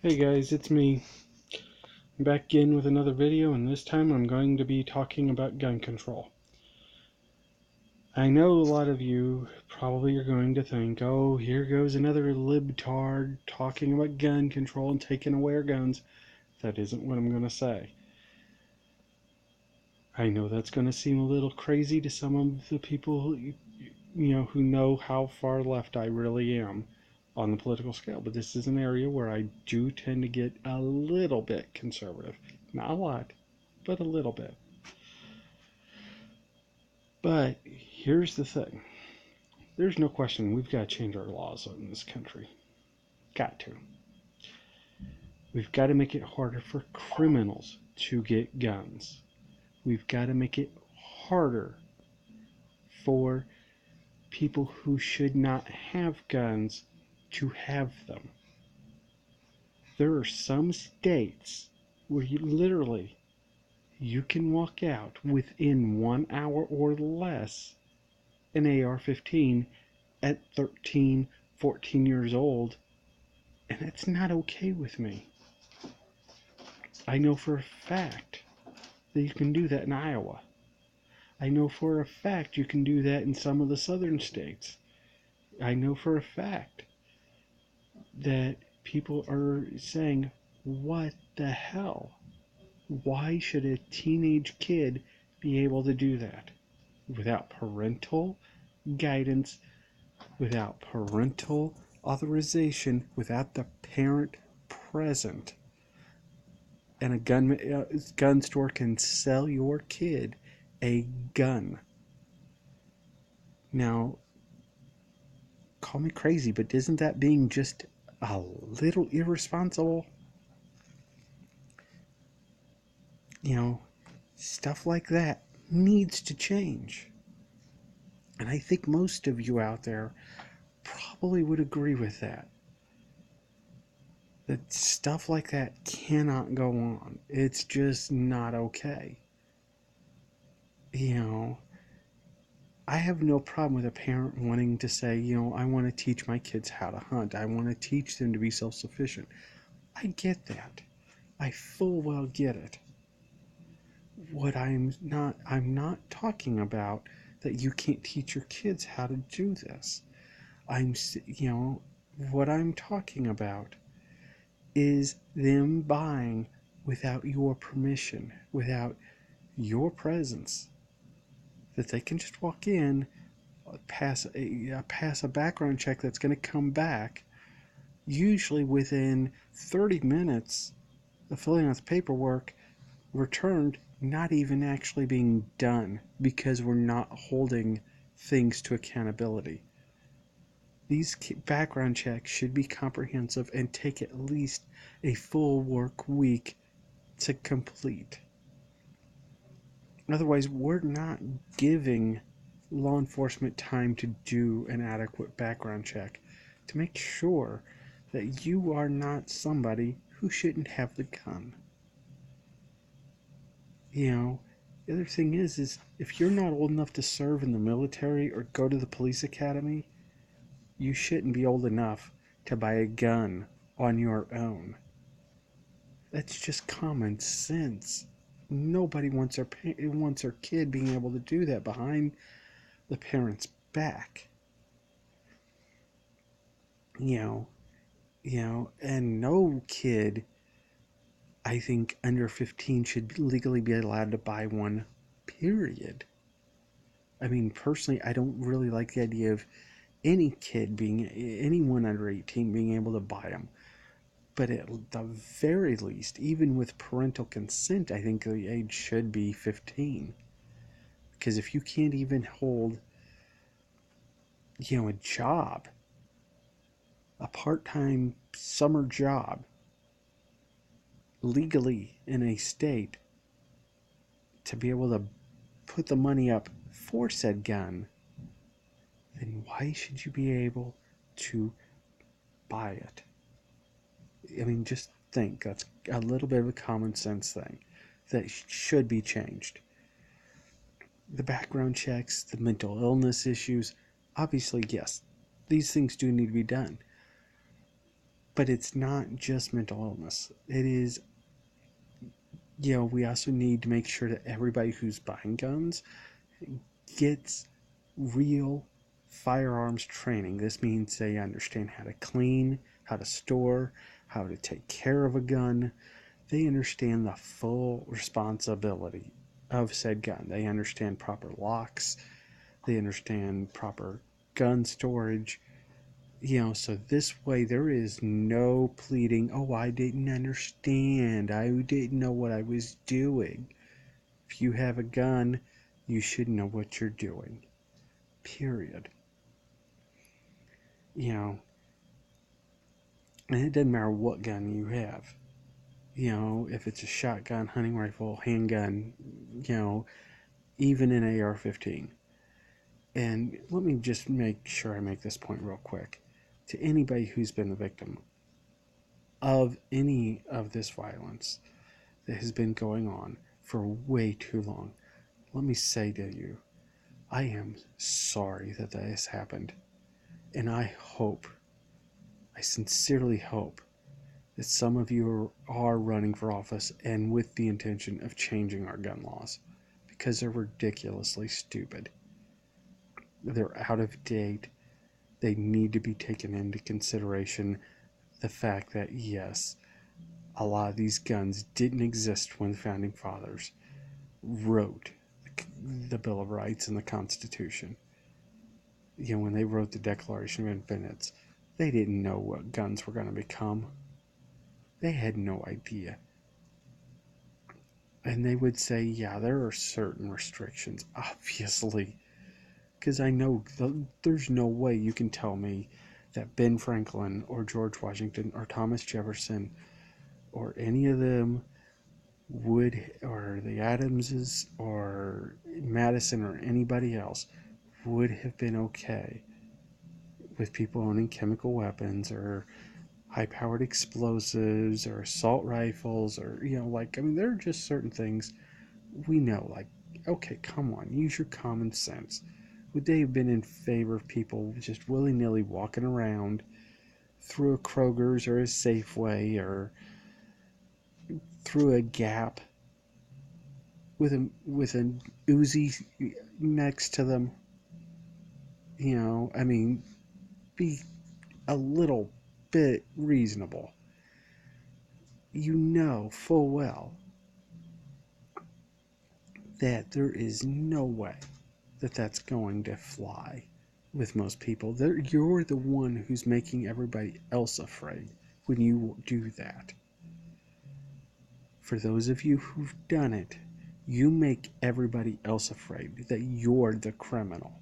Hey guys, it's me. I'm back in with another video, and this time I'm going to be talking about gun control. I know a lot of you probably are going to think, oh, here goes another libtard talking about gun control and taking away our guns. That isn't what I'm going to say. I know that's going to seem a little crazy to some of the people who know how far left I really am on the political scale, but this is an area where I do tend to get a little bit conservative. Not a lot, but a little bit. But here's the thing. There's no question we've got to change our laws in this country. Got to. We've got to make it harder for criminals to get guns. We've got to make it harder for people who should not have guns to have them. There are some states where you can walk out within 1 hour or less an AR-15 at 13, 14 years old, and it's not okay with me. I know for a fact that you can do that in Iowa. I know for a fact you can do that in some of the southern states. I know for a fact that people are saying, what the hell? Why should a teenage kid be able to do that without parental guidance, without parental authorization, without the parent present? And a gun store can sell your kid a gun. Now, call me crazy, but isn't that being just a little irresponsible? Stuff like that needs to change. And I think most of you out there probably would agree with that. That stuff like that cannot go on. It's just not okay. I have no problem with a parent wanting to say, I want to teach my kids how to hunt. I want to teach them to be self-sufficient. I get that. I full well get it. I'm not talking about that you can't teach your kids how to do this. What I'm talking about is them buying without your permission, without your presence. That they can just walk in, pass a background check that's going to come back, usually within 30 minutes of filling out the paperwork, returned, not even actually being done because we're not holding things to accountability. These background checks should be comprehensive and take at least a full work week to complete. Otherwise, we're not giving law enforcement time to do an adequate background check to make sure that you are not somebody who shouldn't have the gun. The other thing is if you're not old enough to serve in the military or go to the police academy, you shouldn't be old enough to buy a gun on your own. That's just common sense. Nobody wants their kid being able to do that behind the parent's back. And no kid, I think, under 15 should legally be allowed to buy one, period. I mean, personally, I don't really like the idea of anyone under 18 being able to buy them. But at the very least, even with parental consent, I think the age should be 15. Because if you can't even hold, a job, a part-time summer job, legally in a state, to be able to put the money up for said gun, then why should you be able to buy it? I mean, just think. That's a little bit of a common sense thing that should be changed. The background checks, the mental illness issues, obviously, yes, these things do need to be done. But it's not just mental illness. It is, we also need to make sure that everybody who's buying guns gets real firearms training. This means they understand how to clean, how to store, how to take care of a gun. They understand the full responsibility of said gun. They understand proper locks. They understand proper gun storage. So this way there is no pleading, oh, I didn't understand. I didn't know what I was doing. If you have a gun, you should know what you're doing. Period. And it doesn't matter what gun you have. If it's a shotgun, hunting rifle, handgun, even an AR-15. And let me just make sure I make this point real quick. To anybody who's been the victim of any of this violence that has been going on for way too long, let me say to you, I am sorry that has happened. And I sincerely hope that some of you are running for office and with the intention of changing our gun laws, because they're ridiculously stupid. They're out of date. They need to be taken into consideration. The fact that, yes, a lot of these guns didn't exist when the Founding Fathers wrote the Bill of Rights and the Constitution. When they wrote the Declaration of Independence, they didn't know what guns were going to become. They had no idea. And they would say, yeah, there are certain restrictions, obviously. Because I know there's no way you can tell me that Ben Franklin or George Washington or Thomas Jefferson or any of them would, or the Adamses or Madison or anybody else, would have been okay with people owning chemical weapons or high-powered explosives or assault rifles or, there are just certain things we know, okay, come on, use your common sense. Would they have been in favor of people just willy-nilly walking around through a Kroger's or a Safeway or through a Gap with an Uzi next to them? Be a little bit reasonable. Full well that there is no way that that's going to fly with most people. You're the one who's making everybody else afraid when you do that. For those of you who've done it, you make everybody else afraid that you're the criminal.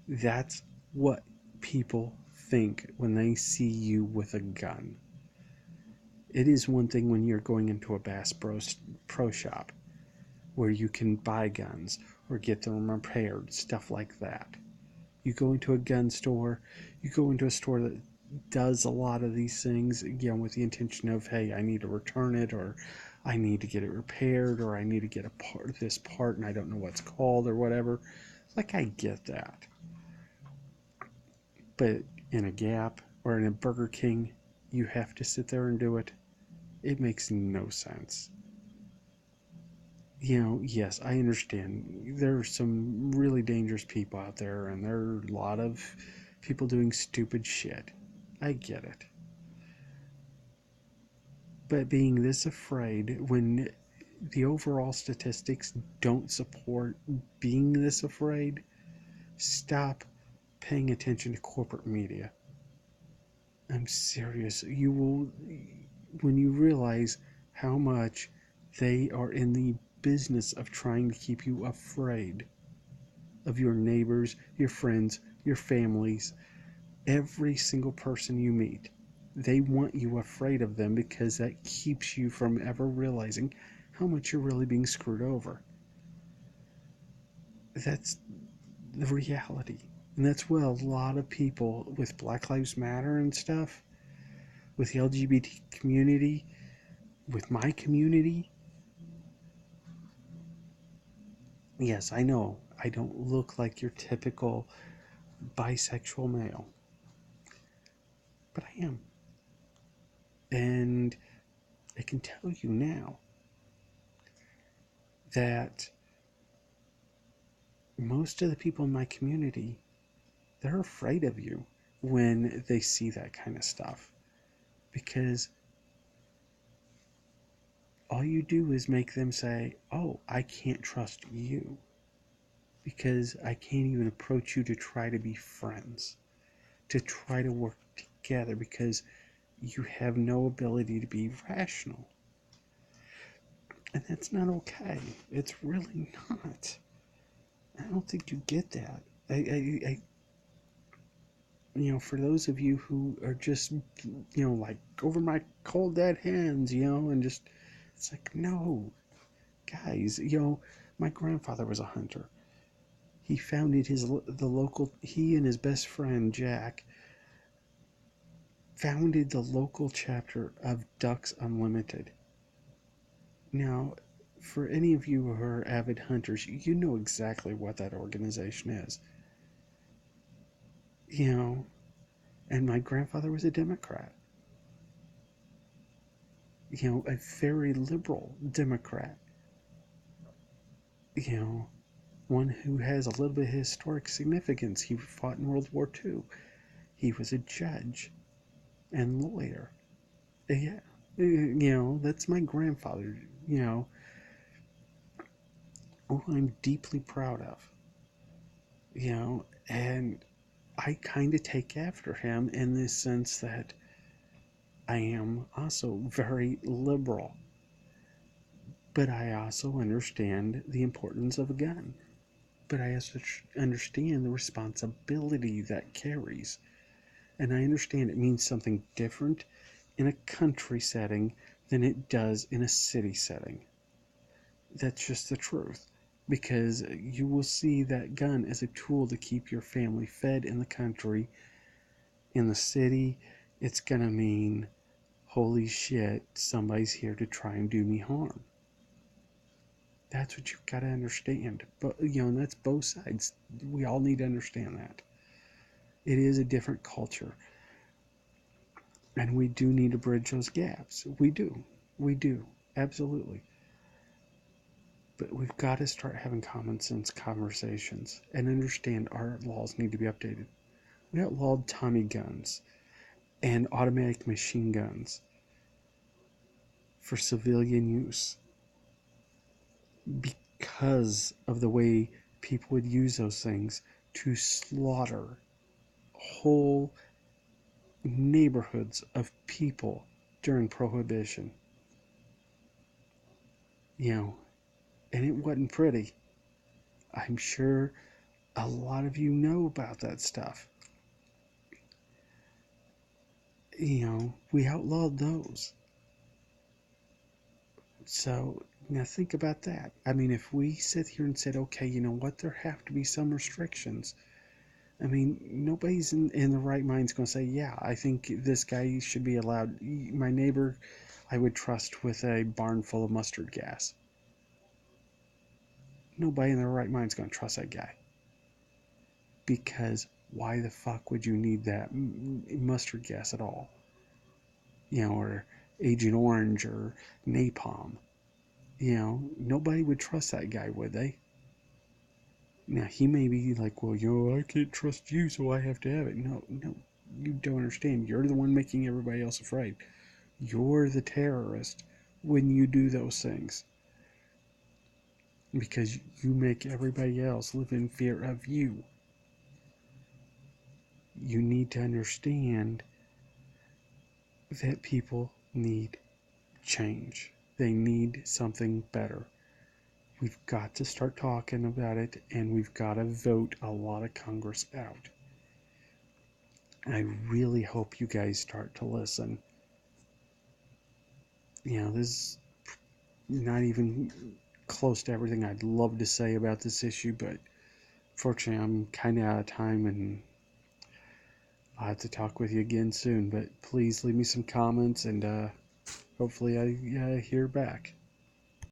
That's what people think when they see you with a gun. It is one thing when you're going into a Bass Pro Shop where you can buy guns or get them repaired, stuff like that. You go into a gun store, you go into a store that does a lot of these things, with the intention of, hey, I need to return it, or I need to get it repaired, or I need to get this part and I don't know what's called or whatever. I get that. But in a Gap or in a Burger King, you have to sit there and do it. It makes no sense. Yes, I understand. There are some really dangerous people out there, and there are a lot of people doing stupid shit. I get it. But being this afraid when the overall statistics don't support being this afraid, stop paying attention to corporate media. I'm serious. You will, when you realize how much they are in the business of trying to keep you afraid of your neighbors, your friends, your families, every single person you meet. They want you afraid of them because that keeps you from ever realizing how much you're really being screwed over. That's the reality. And that's what a lot of people with Black Lives Matter and stuff, with the LGBT community, with my community. Yes, I know I don't look like your typical bisexual male, but I am. can tell you now that most of the people in my community, they're afraid of you when they see that kind of stuff, because all you do is make them say, oh, I can't trust you because I can't even approach you to try to be friends, to try to work together, because you have no ability to be rational. And that's not okay. It's really not. I don't think you get that. For those of you who are just, like over my cold dead hands, and just, it's like, no, guys, my grandfather was a hunter. He founded he and his best friend, Jack, founded the local chapter of Ducks Unlimited. Now, for any of you who are avid hunters, you know exactly what that organization is. And my grandfather was a Democrat. A very liberal Democrat. One who has a little bit of historic significance. He fought in World War II. He was a judge and lawyer. Yeah, that's my grandfather, who I'm deeply proud of. And I kind of take after him in the sense that I am also very liberal. But I also understand the importance of a gun. But I also understand the responsibility that carries. And I understand it means something different in a country setting than it does in a city setting. That's just the truth. Because you will see that gun as a tool to keep your family fed in the country. In the city, it's going to mean, holy shit, somebody's here to try and do me harm. That's what you've got to understand. But, and that's both sides. We all need to understand that. It is a different culture. And we do need to bridge those gaps. We do. We do. Absolutely. But we've got to start having common sense conversations and understand our laws need to be updated. We outlawed Tommy guns and automatic machine guns for civilian use because of the way people would use those things to slaughter whole neighborhoods of people during Prohibition. And it wasn't pretty. I'm sure a lot of you know about that stuff. We outlawed those. So now think about that. I mean, if we sit here and said, okay, you know what, there have to be some restrictions. I mean, nobody's in the right mind is going to say, yeah, I think this guy should be allowed. My neighbor, I would trust with a barn full of mustard gas. Nobody in their right mind is going to trust that guy. Because why the fuck would you need that mustard gas at all? Or Agent Orange or napalm. Nobody would trust that guy, would they? Now, he may be like, well, I can't trust you, so I have to have it. No, you don't understand. You're the one making everybody else afraid. You're the terrorist when you do those things. Because you make everybody else live in fear of you. You need to understand that people need change. They need something better. We've got to start talking about it, and we've got to vote a lot of Congress out. I really hope you guys start to listen. This is not even close to everything I'd love to say about this issue, but fortunately I'm kind of out of time, and I'll have to talk with you again soon. But please leave me some comments, and hopefully I hear back.